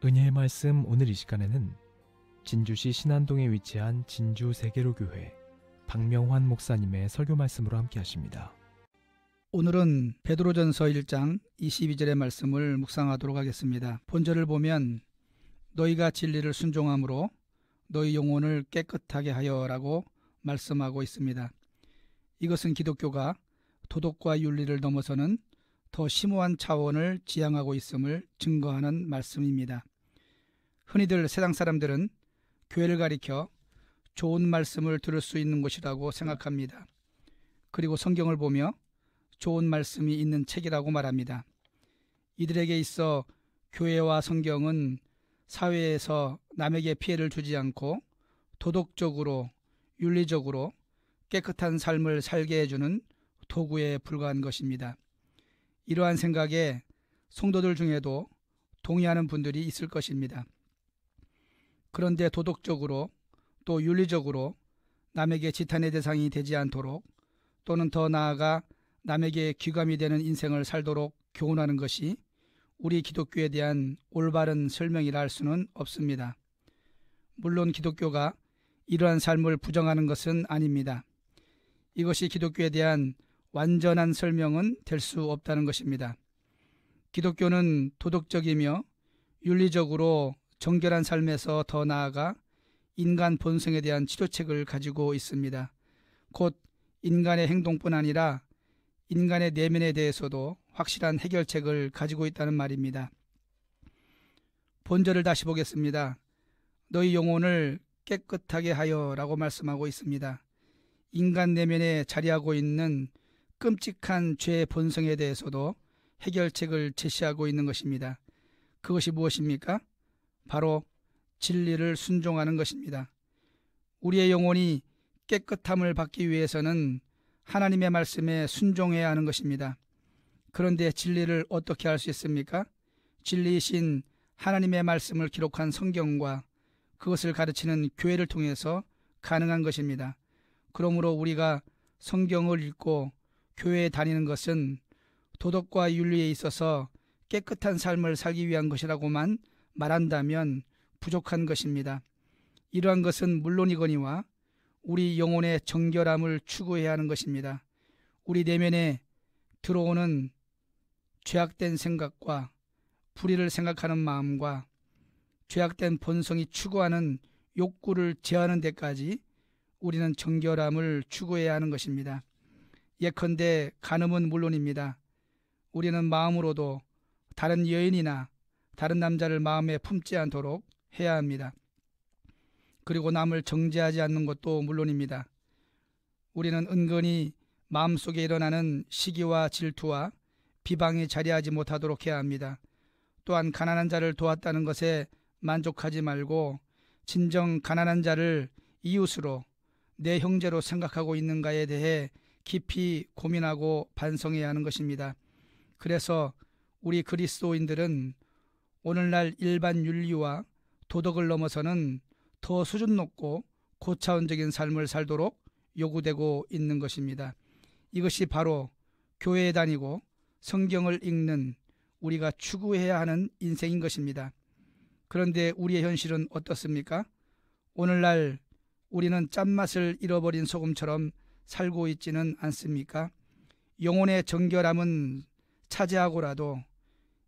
은혜의 말씀 오늘 이 시간에는 진주시 신안동에 위치한 진주 세계로교회 박명환 목사님의 설교 말씀으로 함께 하십니다. 오늘은 베드로전서 1장 22절의 말씀을 묵상하도록 하겠습니다. 본절을 보면 너희가 진리를 순종함으로 너희 영혼을 깨끗하게 하여라고 말씀하고 있습니다. 이것은 기독교가 도덕과 윤리를 넘어서는 더 심오한 차원을 지향하고 있음을 증거하는 말씀입니다. 흔히들 세상 사람들은 교회를 가리켜 좋은 말씀을 들을 수 있는 곳이라고 생각합니다. 그리고 성경을 보며 좋은 말씀이 있는 책이라고 말합니다. 이들에게 있어 교회와 성경은 사회에서 남에게 피해를 주지 않고 도덕적으로, 윤리적으로 깨끗한 삶을 살게 해주는 도구에 불과한 것입니다. 이러한 생각에 성도들 중에도 동의하는 분들이 있을 것입니다. 그런데 도덕적으로 또 윤리적으로 남에게 지탄의 대상이 되지 않도록 또는 더 나아가 남에게 귀감이 되는 인생을 살도록 교훈하는 것이 우리 기독교에 대한 올바른 설명이라 할 수는 없습니다. 물론 기독교가 이러한 삶을 부정하는 것은 아닙니다. 이것이 기독교에 대한 완전한 설명은 될 수 없다는 것입니다. 기독교는 도덕적이며 윤리적으로 정결한 삶에서 더 나아가 인간 본성에 대한 치료책을 가지고 있습니다. 곧 인간의 행동뿐 아니라 인간의 내면에 대해서도 확실한 해결책을 가지고 있다는 말입니다. 본절을 다시 보겠습니다. 너희 영혼을 깨끗하게 하여라고 말씀하고 있습니다. 인간 내면에 자리하고 있는 끔찍한 죄의 본성에 대해서도 해결책을 제시하고 있는 것입니다. 그것이 무엇입니까? 바로 진리를 순종하는 것입니다. 우리의 영혼이 깨끗함을 받기 위해서는 하나님의 말씀에 순종해야 하는 것입니다. 그런데 진리를 어떻게 할 수 있습니까? 진리이신 하나님의 말씀을 기록한 성경과 그것을 가르치는 교회를 통해서 가능한 것입니다. 그러므로 우리가 성경을 읽고 교회에 다니는 것은 도덕과 윤리에 있어서 깨끗한 삶을 살기 위한 것이라고만 말한다면 부족한 것입니다. 이러한 것은 물론이거니와 우리 영혼의 정결함을 추구해야 하는 것입니다. 우리 내면에 들어오는 죄악된 생각과 불의를 생각하는 마음과 죄악된 본성이 추구하는 욕구를 제하는 데까지 우리는 정결함을 추구해야 하는 것입니다. 예컨대 간음은 물론입니다. 우리는 마음으로도 다른 여인이나 다른 남자를 마음에 품지 않도록 해야 합니다. 그리고 남을 정죄하지 않는 것도 물론입니다. 우리는 은근히 마음속에 일어나는 시기와 질투와 비방이 자리하지 못하도록 해야 합니다. 또한 가난한 자를 도왔다는 것에 만족하지 말고 진정 가난한 자를 이웃으로 내 형제로 생각하고 있는가에 대해 깊이 고민하고 반성해야 하는 것입니다. 그래서 우리 그리스도인들은 오늘날 일반 윤리와 도덕을 넘어서는 더 수준 높고 고차원적인 삶을 살도록 요구되고 있는 것입니다. 이것이 바로 교회에 다니고 성경을 읽는 우리가 추구해야 하는 인생인 것입니다. 그런데 우리의 현실은 어떻습니까? 오늘날 우리는 짠맛을 잃어버린 소금처럼 살고 있지는 않습니까? 영혼의 정결함은 차지하고라도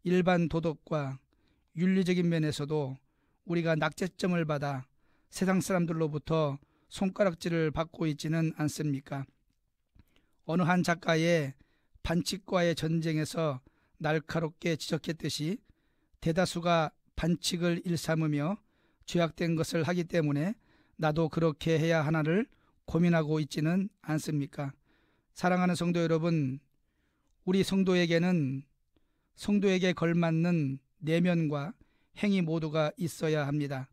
일반 도덕과 윤리적인 면에서도 우리가 낙제점을 받아 세상 사람들로부터 손가락질을 받고 있지는 않습니까? 어느 한 작가의 반칙과의 전쟁에서 날카롭게 지적했듯이 대다수가 반칙을 일삼으며 죄악된 것을 하기 때문에 나도 그렇게 해야 하나를 고민하고 있지는 않습니까? 사랑하는 성도 여러분, 우리 성도에게는 성도에게 걸맞는 내면과 행위 모두가 있어야 합니다.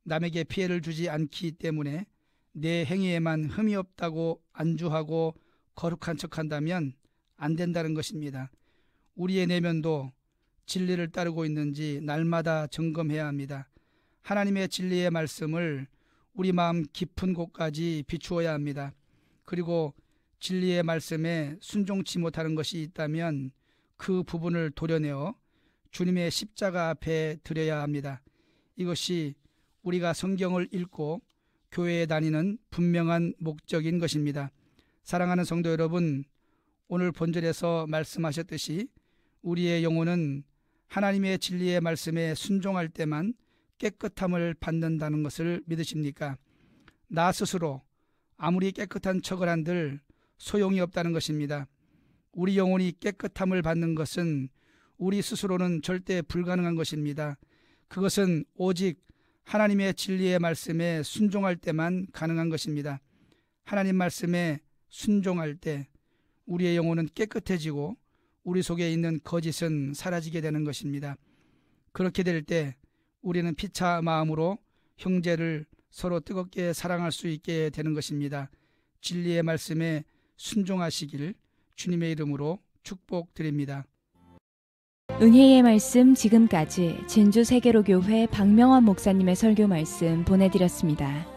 남에게 피해를 주지 않기 때문에 내 행위에만 흠이 없다고 안주하고 거룩한 척한다면 안 된다는 것입니다. 우리의 내면도 진리를 따르고 있는지 날마다 점검해야 합니다. 하나님의 진리의 말씀을 우리 마음 깊은 곳까지 비추어야 합니다. 그리고 진리의 말씀에 순종치 못하는 것이 있다면 그 부분을 도려내어 주님의 십자가 앞에 드려야 합니다. 이것이 우리가 성경을 읽고 교회에 다니는 분명한 목적인 것입니다. 사랑하는 성도 여러분, 오늘 본절에서 말씀하셨듯이 우리의 영혼은 하나님의 진리의 말씀에 순종할 때만 깨끗함을 받는다는 것을 믿으십니까? 나 스스로 아무리 깨끗한 척을 한들 소용이 없다는 것입니다. 우리 영혼이 깨끗함을 받는 것은 우리 스스로는 절대 불가능한 것입니다. 그것은 오직 하나님의 진리의 말씀에 순종할 때만 가능한 것입니다. 하나님 말씀에 순종할 때 우리의 영혼은 깨끗해지고 우리 속에 있는 거짓은 사라지게 되는 것입니다. 그렇게 될 때 우리는 피차 마음으로 형제를 서로 뜨겁게 사랑할 수 있게 되는 것입니다. 진리의 말씀에 순종하시길 주님의 이름으로 축복드립니다. 은혜의 말씀 지금까지 진주 세계로교회 박명환 목사님의 설교 말씀 보내드렸습니다.